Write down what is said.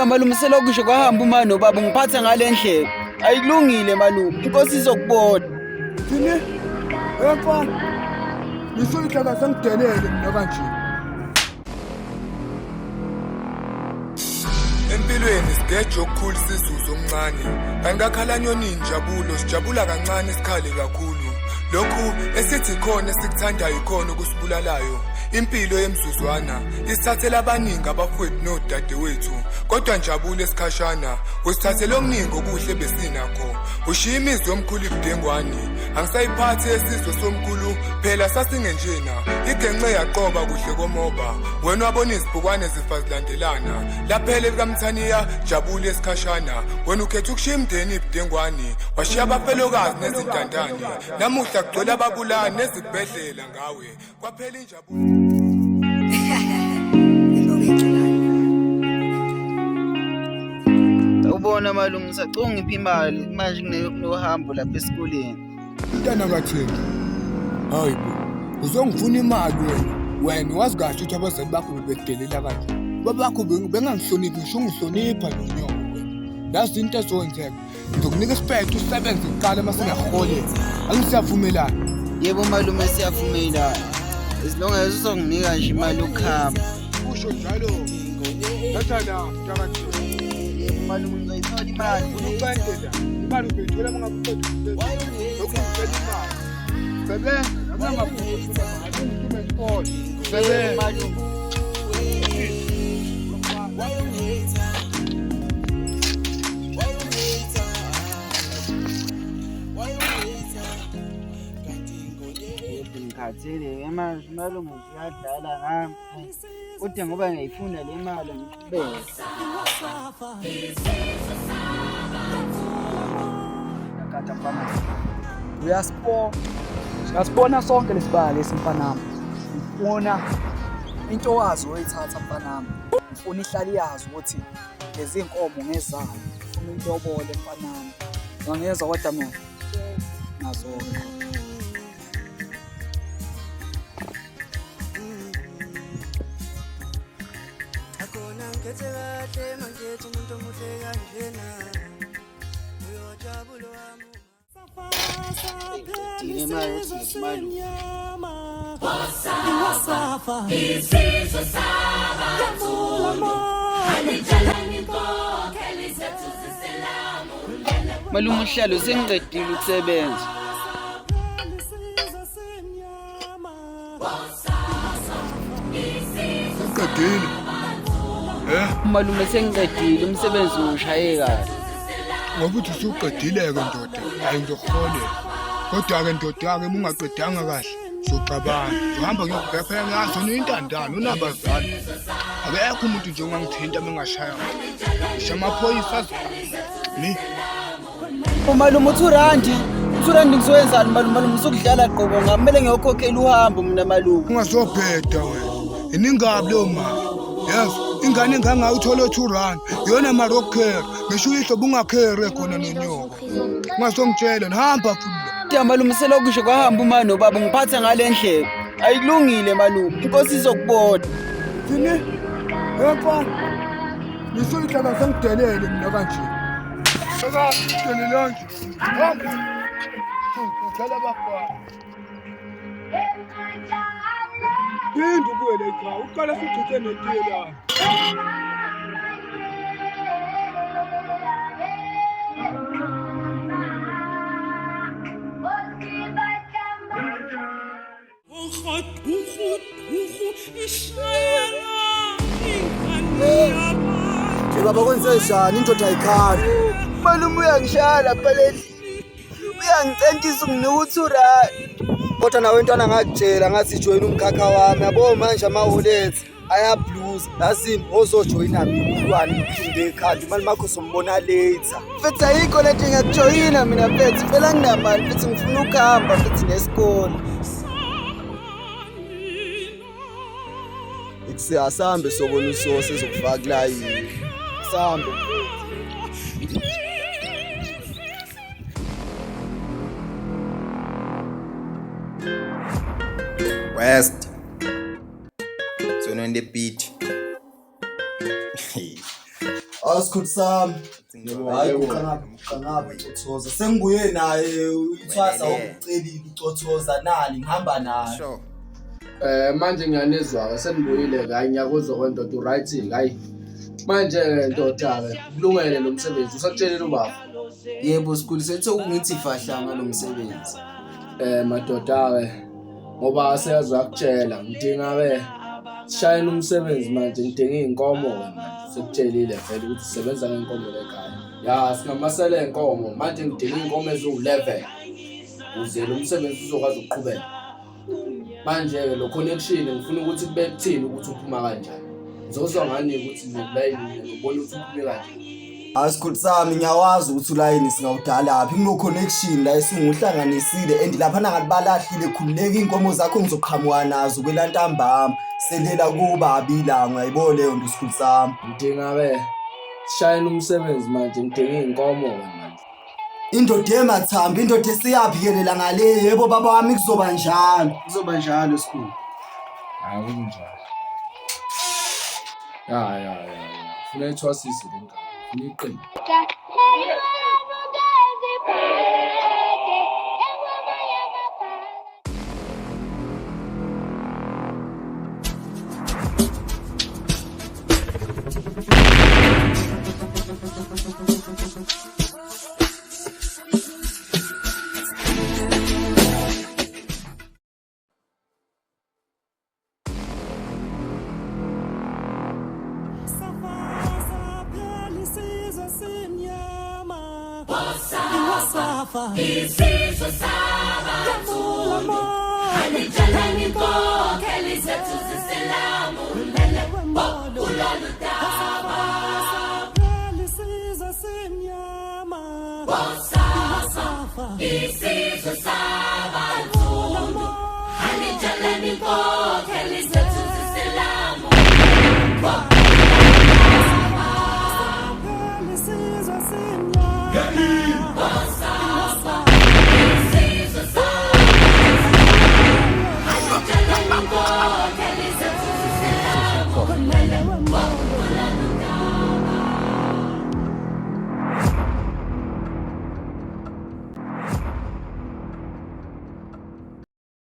Malume selokisho kwahamba uma nobaba ngiphatha ngale ndlela. Ayikulungile malume, inkosi izokubona. Thini? Mfana. Ngisho ihlaka sengidelele mina kanje. Empilweni sigeje okukhulu sizuzo omncane. Kanti kakhalanyoni injabulo sijabula kancane sikhale kakhulu. Lokhu esithi khona sikuthandayo ikhona kusibulalayo. Impilo yemzuzwana isithathela abaningi abafowethu nodadewethu. Kodwa njabule esikhashana usithathele okuningi okuhle besinakho. Ushiya imizwa yomkhulu ibudengwane. Angisayiphathi esizwe somkhulu phela sasingenjena. Igenxe yaqoba kuhle komoba. Wena wabona izibhukwane zifazilandelana. Laphele likaMthaniya jabule esikhashana. Wena ukhetha ukushiya imndeni ibudengwane. Washiya abafelokazi nezintandane. Namuhla kugcwele ababulali nezibhedlela ngawe. Kwaphela injabulo. Ubona malume ngisacunga ngiphi imali manje kunohambo lapha esikoleni. Mntana kaThembi. Hayi bo. Uzongifuna imali wena wazi kahle ukuthi abazali bakho bebedelela kanje. Babakho bengangihloniphi ngisho ungihlonipha nonyoko wena. Yazi into ezongenzeka. Ngizokunika isiphetho usebenze uqala mase ngiyaholela. Angisiyavumelana. Yebo malume siyavumelana. As long as uzonginika nje imali yokuhamba. Usho njalo. Ngathana mntakaThembi. Malume ngizayithola imali. Unuqendela. Imali uyithola mangakuqeda. Lokungicela imali. Sebenza noma ngaphuthuma ngikume isikole. Sebenza malume. Ngikhathele manje malume ngiyadlala ngami. Kodwa ngoba ngiyifuna le mali ngiqhubeke. Nakata mfana. Uyasibona sonke lesibali esimfanami. Ngifuna into wazi oyithatha mfanami. Ngifuna ihlali yazi ukuthi lezi inkomo ngezayo. Ngifuna intobole mfanami. Ngangeza kodwa mina. Nazona. Malume uhlalo sengiqedile ukusebenza. uqedile. Malume sengiqedile umsebenzi ushaye kahle. Ngoba uthi usuqedile-ke ndoda hayi ngizokuholela. Kodwa-ke ndoda-ke uma ungaqedanga kahle uzoxabana. Uhamba ngiyokubhepha ngazo nintandane unabazali. Akekho umuntu nje ongangithinta mengashaya. Ngisho amaphoyisa ni. Malume uthi uRandi ngizoyenzani malume usukudlala qobo ngamele ngiyokhokhela uhambo mina malume. Ungazobheda wena. Iningabi leyo mali. Yes, ingane engangayo uthola uRandi. Yona Marocair. Ngisho uyihlo bungakhere khona nonyoko. Ungazongitshela nihamba futhi. Malume selokisho kwahamba uma nobaba ngiphatha ngale ndlela. Ayikulungile malume, inkosi izokubona. Thini? Mfana. Ngisho ihlaka sengidelele mina kanje. Saka delele nje. Hamba. Ngicela bafana. Yini ubuye la ekhaya? Uqala futhi netiye la. Baba kwenzenjani indoda ayikhali? Malume uyangishaya lapha lendlu. Uyangicentisa unginika uRandi. Kodwa nawe intwana ngakutshela ngathi joyina umkhakha wami. Yabo manje amaholethe ayablues. Lazini ozojoyina mina uhlwane uphinde ekhanda. Imali makho sombona later. Futhi ayikho lento engakujoyina mina mfethu. Phela nginamali futhi ngifuna ukuhamba futhi nesikole. Siyasambe sobona usosi ezokufaka la yini. Sambe. West. So on the beat. Asikhulu sami. Hayi uqangaphi ucothoza. Sengibuye naye uthwasa ukucelile ucothoza nani ngihamba naye. Manje ngiyanizwa senibuyile kayi ngiyakuzwa kwendoda uright hayi. Manje ndoda ke kulungele lo msebenzi usakutshelile ubaba. Yebo sikhulu sethe ungithi fahlanga lo msebenzi. Madoda ke ngoba siyazwa ukutshela ngidinga ke shayina umsebenzi manje ngidinga izinkomo manje sekutshelile vele ukuthi usebenza ngenkomo lekhaya. Ya sinamasele enkomo manje ngidinga izinkomo ezu11 uze lo msebenzi uzokwazi ukuqhubeka. Manje ke lo connection ngifuna ukuthi kube kuthini ukuthi uphuma kanjani. Ngizozwa ngani ukuthi line ngibona ukuthi uphuma kanjani. Asikhulu sami ngiyawazi ukuthi ulayini singawudala phi kuno connection la esinguhlanganisile and lapha nangalibalahile khululeka inkomo zakho ngizoqhamuka nazo kwelantambama selela kuba abila ngiyayibona leyo nto sikhulu sami. Ngidinga ke shayina umsebenzi manje ngidinga izinkomo manje. Indoda emathamba indoda esiyaphikelela ngale yebo baba wami kuzoba njalo sikhulu. Hayi kunjalo. Ya funa ithwasise le ngane. Niqini. Isizwe sabantu Hanijalani Kelly zethu ziselamu Mbele ulolu daba Isizwe simnyama Isizwe sabantu Hanijalani